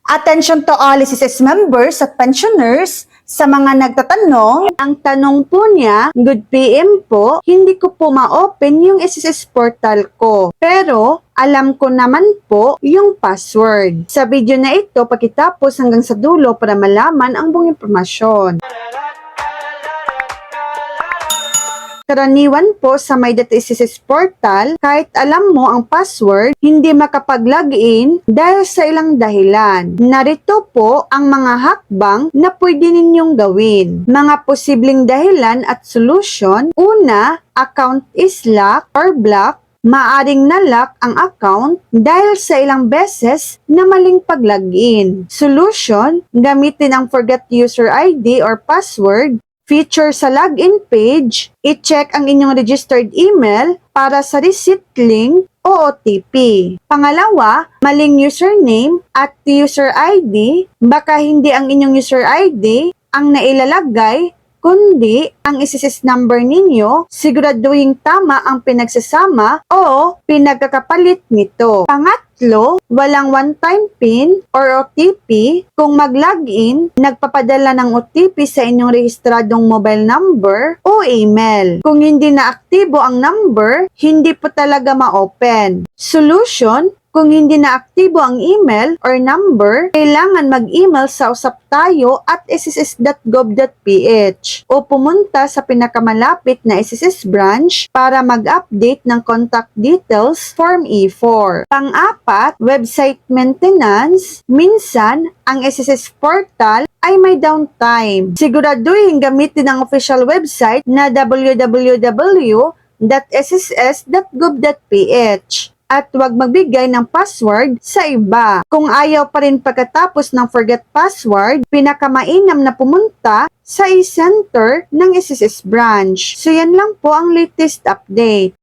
Attention to all SSS members at pensioners. Sa mga nagtatanong, ang tanong po niya, good PM po, hindi ko po ma-open yung SSS portal ko. Pero, alam ko naman po yung password. Sa video na ito, pakitapos hanggang sa dulo para malaman ang buong impormasyon. Karaniwan po sa My.SSS portal, kahit alam mo ang password, hindi makapag-login dahil sa ilang dahilan. Narito po ang mga hakbang na pwede ninyong gawin. Mga posibleng dahilan at solution. Una, account is locked or blocked. Maaring na-lock ang account dahil sa ilang beses na maling pag-login. Solution, gamitin ang forgot user ID or password. Feature sa login page, i-check ang inyong registered email para sa receipt link o OTP. Pangalawa, maling username at user ID. Baka hindi ang inyong user ID ang nailalagay, kundi ang SSS number ninyo, siguraduhin tama ang pinagsasama o pinagkakapalit nito. Pangatlo, walang one-time PIN or OTP. Kung mag-login, nagpapadala ng OTP sa inyong rehistradong mobile number o email. Kung hindi na aktibo ang number, hindi po talaga ma-open. Solution, kung hindi na aktibo ang email or number, kailangan mag-email sa usaptayo@sss.gov.ph o pumunta sa pinakamalapit na SSS branch para mag-update ng contact details Form E4. Pang-apat, website maintenance. Minsan, ang SSS portal ay may downtime. Siguraduhin gamitin ang official website na www.sss.gov.ph. At huwag magbigay ng password sa iba. Kung ayaw pa rin pagkatapos ng forget password, pinakamainam na pumunta sa e-center ng SSS branch. So yan lang po ang latest update.